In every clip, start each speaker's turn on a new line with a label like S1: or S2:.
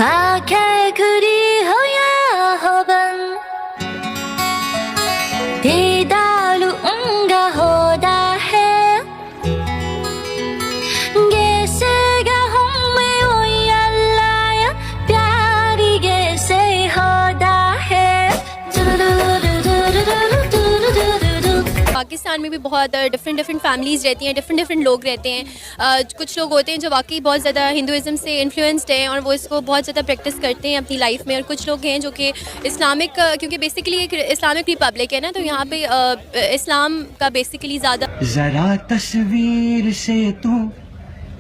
S1: आंखें खुली हो या हो बंद, दीदार उनका होता है, कैसे हमें ओ अल्लाह प्यारी कैसे होता है।
S2: पाकिस्तान में भी बहुत डिफरेंट फैमिलीज़ रहती हैं, डिफरेंट लोग रहते हैं। कुछ लोग होते हैं जो वाकई बहुत ज़्यादा हिंदुज़म से इन्फ्लुएंस्ड हैं और वो इसको बहुत ज़्यादा प्रैक्टिस करते हैं अपनी लाइफ में, और कुछ लोग हैं जो कि इस्लामिक, क्योंकि बेसिकली एक इस्लामिक रिपब्लिक है ना, तो यहाँ पे इस्लाम का बेसिकली ज़्यादा।
S3: जरा तस्वीर से तू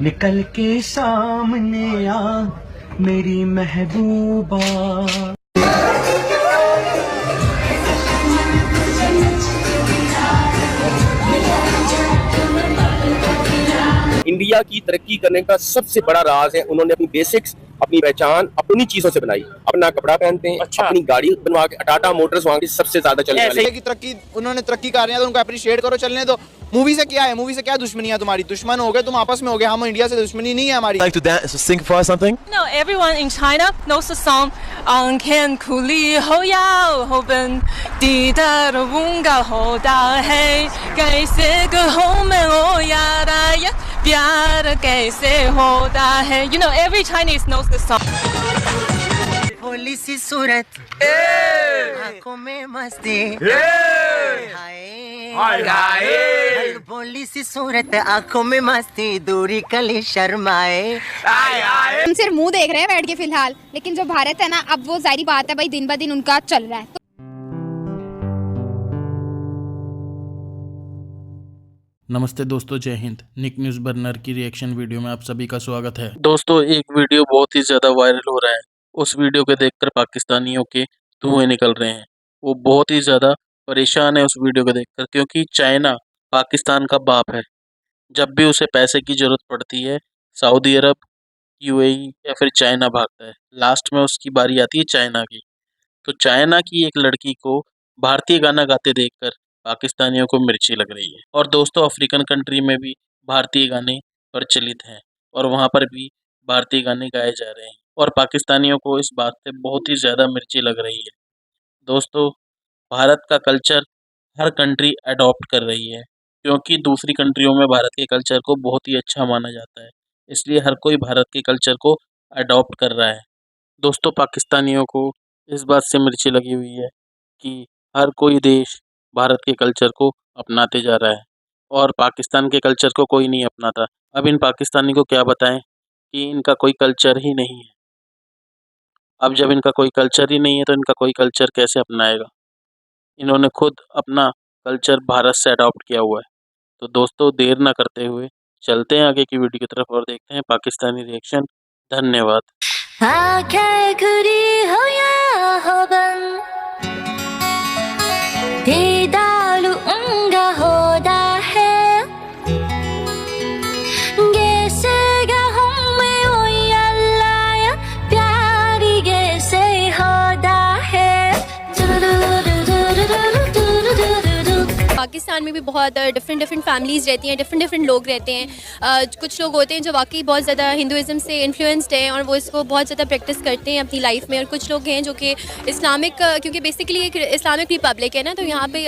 S3: निकल के सामने आ मेरी महबूबा।
S4: इंडिया की तरक्की करने का सबसे बड़ा राज है उन्होंने अपनी बेसिक्स, अपनी पहचान अपनी चीजों से बनाई। अपना कपड़ा पहनते हैं, अपनी गाड़ी बनवा के, टाटा मोटर्स वहाँ की सबसे ज्यादा चलने वाली
S5: की तरक्की, उन्होंने तरक्की कर रहे हैं तो उनको अप्रिशिएट करो, चलने दो। मूवी से क्या है, मूवी से क्या दुश्मनी है तुम्हारी? दुश्मन हो गए तुम, आपस में हो गए, हम इंडिया से दुश्मनी नहीं है हमारी।
S6: Like to dance, sing for us something?
S7: No, everyone in China knows the song आँखें खुली हो या हो बंद, दीदार उनका होता है, कैसे कहूँ मैं ओ यारा या प्यार कैसे होता है। You know, every Chinese knows the song.
S3: भोली सी सूरत, आंखों में मस्ती, हाय भोली सी सूरत, आंखों में मस्ती, दूरी कली शर्माए।
S8: हम सिर्फ मुंह देख रहे हैं बैठ के फिलहाल, लेकिन जो भारत है ना, अब वो जाहिर बात है भाई, दिन ब दिन उनका चल रहा है।
S9: नमस्ते दोस्तों, जय हिंद। निक न्यूज़ बर्नर की रिएक्शन वीडियो में आप सभी का स्वागत है।
S10: दोस्तों, एक वीडियो बहुत ही ज़्यादा वायरल हो रहा है। उस वीडियो को देखकर पाकिस्तानियों के धुएं निकल रहे हैं। वो बहुत ही ज़्यादा परेशान है उस वीडियो को देखकर, क्योंकि चाइना पाकिस्तान का बाप है। जब भी उसे पैसे की ज़रूरत पड़ती है, सऊदी अरब, यूएई या फिर चाइना भागता है। लास्ट में उसकी बारी आती है चाइना की। तो चाइना की एक लड़की को भारतीय गाना गाते देखकर पाकिस्तानियों को मिर्ची लग रही है। और दोस्तों, अफ्रीकन कंट्री में भी भारतीय गाने प्रचलित हैं और वहाँ पर भी भारतीय गाने गाए जा रहे हैं, और पाकिस्तानियों को इस बात से बहुत ही ज़्यादा मिर्ची लग रही है। दोस्तों, भारत का कल्चर हर कंट्री अडॉप्ट कर रही है, क्योंकि दूसरी कंट्रियों में भारत के कल्चर को बहुत ही अच्छा माना जाता है, इसलिए हर कोई भारत के कल्चर को अडॉप्ट कर रहा है। दोस्तों, पाकिस्तानियों को इस बात से मिर्ची लगी हुई है कि हर कोई देश भारत के कल्चर को अपनाते जा रहा है और पाकिस्तान के कल्चर को कोई नहीं अपनाता। अब इन पाकिस्तानी को क्या बताएं कि इनका कोई कल्चर ही नहीं है। अब जब इनका कोई कल्चर ही नहीं है तो इनका कोई कल्चर कैसे अपनाएगा? इन्होंने खुद अपना कल्चर भारत से अडॉप्ट किया हुआ है। तो दोस्तों, देर ना करते हुए चलते हैं आगे की वीडियो की तरफ और देखते हैं पाकिस्तानी रिएक्शन। धन्यवाद।
S1: आंखें खुली हो या हो बंद, दीदार उनका होता है, कैसे हमें ओ अल्लाह प्यारी कैसे होता है।
S2: पाकिस्तान में भी बहुत डिफरेंट फैमिलीज़ रहती हैं, डिफरेंट लोग रहते हैं। कुछ लोग होते हैं जो वाकई बहुत ज़्यादा हिंदुज़म से इन्फ्लुएंस्ड हैं और वो इसको बहुत ज़्यादा प्रैक्टिस करते हैं अपनी लाइफ में, और कुछ लोग हैं जो कि इस्लामिक, क्योंकि बेसिकली एक इस्लामिक रिपब्लिक है ना, तो यहाँ पे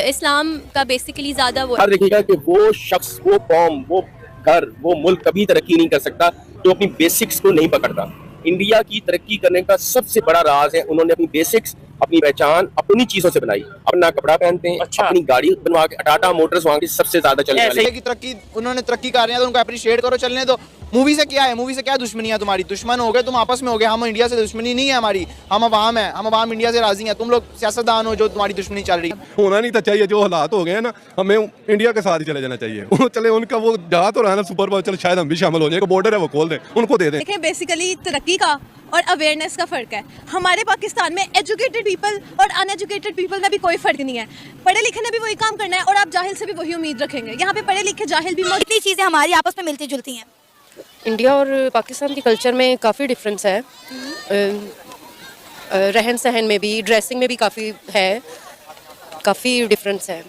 S2: इस्लाम का बेसिकली ज़्यादा वो
S4: देखिएगा कि वो शख्स, वो कौम, वो घर, वो मुल्क कभी तरक्की नहीं कर सकता जो अपनी बेसिक्स को नहीं पकड़ता। इंडिया की तरक्की करने का सबसे बड़ा राज है उन्होंने अपनी बेसिक्स, अपनी पहचान अपनी चीजों से बनाई। अपना कपड़ा पहनते हैं, अपनी गाड़ी बनवा के, टाटा मोटर्स वहाँ की सबसे ज्यादा चलने वाली
S5: की तरक्की, उन्होंने तरक्की कर रहे हैं तो उनको अप्रिशिएट करो, चलने दो। मूवी से क्या है, मूवी से क्या दुश्मनी है तुम्हारी? दुश्मन हो गए तुम, आपस में हो गए, हम इंडिया से दुश्मनी नहीं है हमारी। हम अवाम है, हम अवाम इंडिया से राजी हैं। तुम लोग सियासतदान हो जो तुम्हारी दुश्मनी चल रही है।
S11: होना नहीं था चाहिए, जो हालात हो गए हैं ना, हमें इंडिया के साथ ही चले जाना चाहिए। वो चले, उनका वो जहाँ तो रहा ना सुपर पावर, चल शायद हम भी शामिल हो जाए। बॉर्डर है वो खोल दें, उनको दे दें।
S7: देखिए, बेसिकली तरक्की का और अवेयरनेस का फ़र्क है। हमारे पाकिस्तान में एजुकेटेड पीपल और अनएजुकेटेड पीपल में भी कोई फ़र्क नहीं है। पढ़े लिखे ने भी वही काम करना है और आप जाहिल से भी वही उम्मीद रखेंगे। यहाँ पे पढ़े लिखे जाहिल भी
S8: इतनी चीज़ें हमारी आपस में मिलती जुलती हैं।
S12: इंडिया और पाकिस्तान के कल्चर में काफ़ी डिफरेंस है। रहन सहन में भी, ड्रेसिंग में भी काफ़ी डिफरेंस है।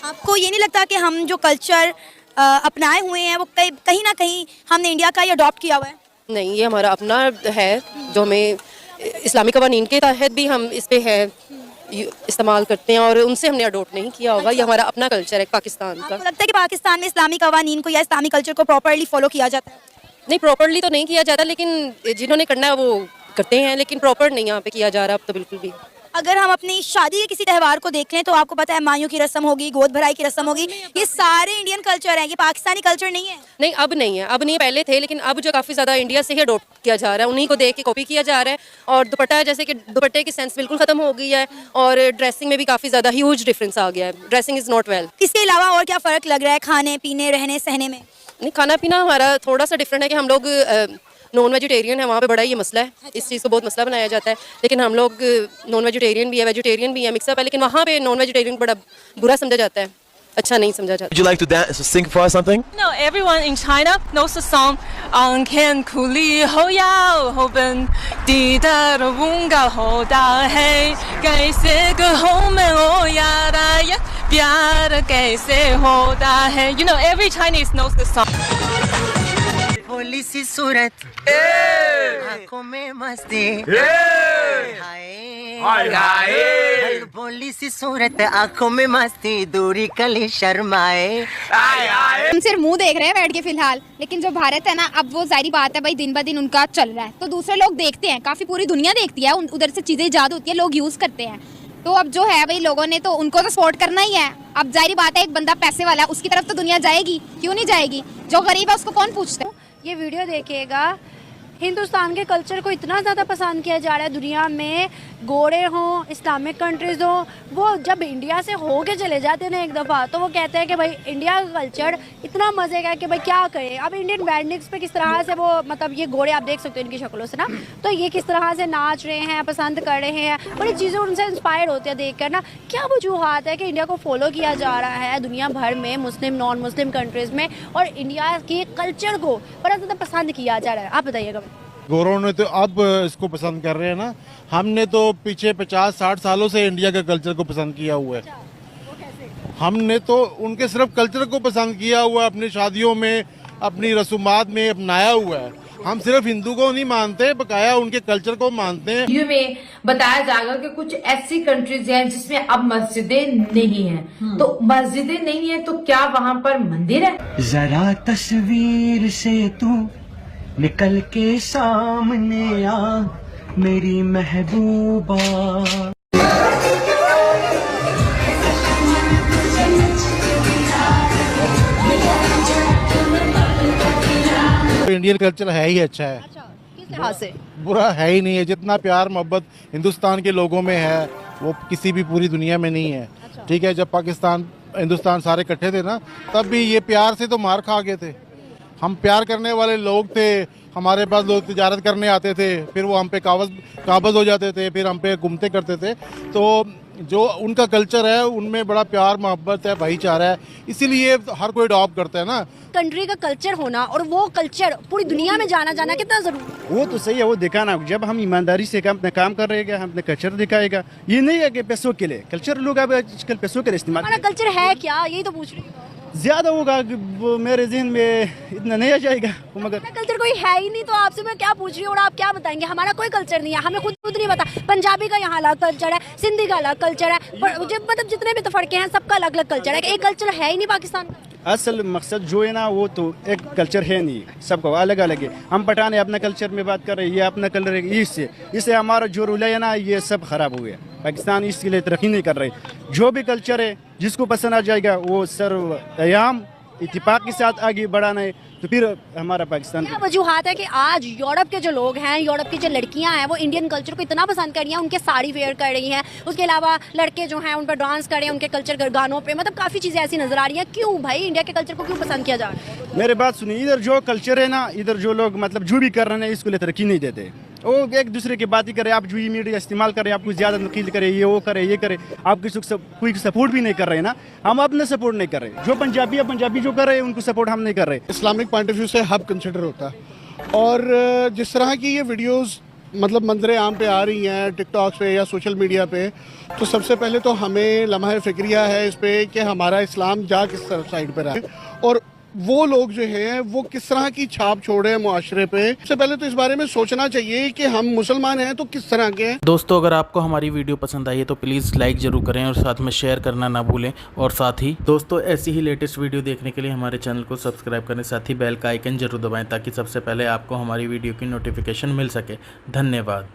S8: आपको ये नहीं लगता कि हम जो कल्चर अपनाए हुए हैं वो कहीं ना कहीं हमने इंडिया का ही अडॉप्ट किया हुआ है?
S12: नहीं, ये हमारा अपना है, जो हमें इस्लामी कवानीन के तहत भी हम इस पे है इस्तेमाल करते हैं और उनसे हमने अडोप्ट नहीं किया होगा। ये हमारा अपना कल्चर है पाकिस्तान का।
S8: आपको लगता है कि पाकिस्तान में इस्लामी कवानीन को या इस्लामी कल्चर को प्रॉपर्ली फॉलो किया जाता है?
S12: नहीं, प्रॉपरली तो नहीं किया जाता, लेकिन जिन्होंने करना है वो करते हैं, लेकिन प्रॉपर नहीं यहाँ पे किया जा रहा अब तो बिल्कुल भी।
S8: अगर हम अपनी शादी के किसी त्यौहार को देख लें तो आपको पता है मायूं की रस्म होगी, गोद भराई की रस्म होगी, ये सारे इंडियन कल्चर हैं, ये पाकिस्तानी कल्चर नहीं है।
S12: नहीं, अब नहीं है, अब नहीं, पहले थे, लेकिन अब जो काफ़ी ज़्यादा इंडिया से ही अडोप्ट किया जा रहा है, उन्हीं को देख के कॉपी किया जा रहा है। और दुपट्टा, जैसे कि दुपट्टे की सेंस बिल्कुल ख़त्म हो गई है और ड्रेसिंग में भी काफ़ी ज़्यादा ह्यूज डिफरेंस आ गया है। Dressing is not well.
S8: इसके अलावा और क्या फ़र्क लग रहा है खाने पीने रहने सहने में?
S12: नहीं, खाना पीना हमारा थोड़ा सा डिफरेंट है कि हम लोग नॉन वेजिटेरियन है, वहाँ पे बड़ा ये मसला है, इस चीज़ को बहुत मसला बनाया जाता है। लेकिन हम लोग नॉन वेजिटेरियन भी है, वेजिटेरियन भी है, मिक्सअप है, लेकिन वहाँ पे नॉन वेजिटेरियन बड़ा बुरा समझा जाता है, अच्छा नहीं समझा जाता।
S6: Would you like to dance, sing for us something?
S7: No, everyone in China knows the song Can Kuli Ho Yao Ho Ben Di Da Da Wun Ga Ho Da Hey Kaise Ge Ho Men O Ya Da Ya Pyar Kaise Ho Da Hey. You know, every Chinese knows the song.
S3: भोली सी सूरत आंखों में मस्ती हाय भोली सी सूरत आंखों में मस्ती दूरी कली शर्माए।
S8: हम सिर्फ मुंह देख रहे हैं बैठ के फिलहाल, लेकिन जो भारत है ना, अब वो जाहिर बात है भाई दिन ब दिन उनका चल रहा है, तो दूसरे लोग देखते हैं, काफी पूरी दुनिया देखती है, उधर से चीजें ईजाद होती है, लोग यूज करते हैं। तो अब जो है भाई लोगों ने तो उनको तो सपोर्ट करना ही है। अब जाहिर बात है एक बंदा पैसे वाला है, उसकी तरफ तो दुनिया जाएगी, क्यों नहीं जाएगी? जो गरीब है उसको कौन पूछते है?
S1: ये वीडियो देखिएगा, हिंदुस्तान के कल्चर को इतना ज़्यादा पसंद किया जा रहा है दुनिया में, गोरे हों, इस्लामिक कंट्रीज़ हों, वो जब इंडिया से हो के चले जाते हैं ना एक दफ़ा, तो वो कहते हैं कि भाई इंडिया का कल्चर इतना मज़े का है कि भाई क्या करें। अब इंडियन वेडिंग्स पे किस तरह से वो, मतलब ये गोरे आप देख सकते हो इनकी शक्लों से ना, तो ये किस तरह से नाच रहे हैं, पसंद कर रहे हैं, बड़ी चीज़ें उनसे इंस्पायर होती है देख कर ना। क्या वजूहत है कि इंडिया को फॉलो किया जा रहा है दुनिया भर में, मुस्लिम नॉन मुस्लिम कंट्रीज़ में, और इंडिया के कल्चर को बड़ा ज़्यादा पसंद किया जा रहा है? आप बताइएगा।
S13: गोरों ने तो अब इसको पसंद कर रहे हैं ना, हमने तो पीछे 50-60 सालों से इंडिया के कल्चर को पसंद किया हुआ है। हमने तो उनके सिर्फ कल्चर को पसंद किया हुआ है, अपनी शादियों में, अपनी रसूमात में अपनाया हुआ है। हम सिर्फ हिंदू को नहीं मानते, बकाया उनके कल्चर को मानते हैं।
S14: वीडियो में बताया जाएगा कि कुछ ऐसी कंट्रीज हैं जिसमें अब मस्जिदें नहीं हैं, तो मस्जिदें नहीं है तो क्या वहाँ पर मंदिर है?
S3: जरा तस्वीर से तू निकल के सामने आ मेरी महबूबा।
S13: इंडियन कल्चर है ही अच्छा है।
S8: किस लिहाज से?
S13: बुरा है ही नहीं है। जितना प्यार मोहब्बत हिंदुस्तान के लोगों में है वो किसी भी पूरी दुनिया में नहीं है। ठीक है, जब पाकिस्तान हिंदुस्तान सारे इकट्ठे थे ना, तब भी ये प्यार से तो मार खा गए थे। हम प्यार करने वाले लोग थे, हमारे पास लोग तिजारत करने आते थे, फिर वो हम पे काबज हो जाते थे, फिर हम पे घूमते करते थे। तो जो उनका कल्चर है उनमें बड़ा प्यार मोहब्बत है, भाईचारा है, इसीलिए हर कोई अडॉप्ट करता है ना।
S1: कंट्री का कल्चर होना और वो कल्चर पूरी दुनिया में जाना कितना जरूरी है?
S15: वो तो सही है, वो दिखाना। जब हम ईमानदारी से अपना काम कर रहे हैं, हम अपने कल्चर दिखाएगा। ये नहीं है कि पैसों के लिए कल्चर लोग अब आजकल पैसों के लिए इस्तेमाल।
S1: हमारा कल्चर है क्या, यही तो पूछ रही हूँ।
S15: ज्यादा होगा वो मेरे जहन में इतना नहीं आ जाएगा, मगर
S1: कल्चर कोई है ही नहीं, तो आपसे मैं क्या पूछ रही हूँ और आप क्या बताएंगे? हमारा कोई कल्चर नहीं है, हमें खुद नहीं पता। पंजाबी का यहाँ अलग कल्चर है, सिंधी का अलग कल्चर है, मतलब जितने भी तफड़के हैं सबका अलग अलग कल्चर है। एक कल्चर है ही नहीं पाकिस्तान का।
S15: असल मकसद जो है ना, वो तो एक कल्चर है नहीं, सबका अलग अलग है। हम पठान अपना कल्चर में बात कर रहे हैं, ये अपना कलर है, इससे हमारा जो रूल है ना, ये सब खराब हो गया। पाकिस्तान इसके लिए तरक्की नहीं कर रही। जो भी कल्चर है जिसको पसंद आ जाएगा वो सर्वयाम इत्तेफाक के साथ आगे बढ़ाना है, तो फिर हमारा पाकिस्तान।
S1: क्या वजूहत है कि आज यूरोप के जो लोग हैं, यूरोप की जो लड़कियां हैं, वो इंडियन कल्चर को इतना पसंद कर रही हैं, उनके साड़ी वेयर कर रही हैं, उसके अलावा लड़के जो हैं उन पर डांस कर रहे हैं, उनके कल्चर गानों पे, मतलब काफ़ी चीज़ें ऐसी नजर आ रही हैं। क्यों भाई इंडिया के कल्चर को क्यों पसंद किया जा रहा है?
S15: मेरे बात सुनिए, इधर जो कल्चर है ना, इधर जो लोग मतलब जो भी कर रहे हैं इसको लिए तरक्की नहीं देते। वो एक दूसरे की बात ही करे, आप जो मीडिया इस्तेमाल करें, आप कुछ ज़्यादा नकील करें, ये वो करे, ये करे, आप कोई सपोर्ट भी नहीं कर रहे ना। हम अपने सपोर्ट नहीं कर रहे, जो पंजाबी है पंजाबी जो कर रहे हैं उनको सपोर्ट हम नहीं कर रहे।
S16: इस्लामिक पॉइंट ऑफ व्यू से हब कंसिडर होता है। और जिस तरह की ये वीडियोस मतलब मंजरे आम पे आ रही हैं टिकटॉक पे या सोशल मीडिया पे, तो सबसे पहले तो हमें लम्हा फ़िक्रिया है इस पे कि हमारा इस्लाम जा किस साइड पर है। और वो लोग जो हैं वो किस तरह की छाप छोड़े हैं मुआशरे पे। सबसे पहले तो इस बारे में सोचना चाहिए कि हम मुसलमान हैं तो किस तरह के हैं।
S9: दोस्तों अगर आपको हमारी वीडियो पसंद आई है तो प्लीज़ लाइक ज़रूर करें और साथ में शेयर करना ना भूलें। और साथ ही दोस्तों ऐसी ही लेटेस्ट वीडियो देखने के लिए हमारे चैनल को सब्सक्राइब करें, साथ ही बेल का आइकन जरूर दबाएं ताकि सबसे पहले आपको हमारी वीडियो की नोटिफिकेशन मिल सके। धन्यवाद।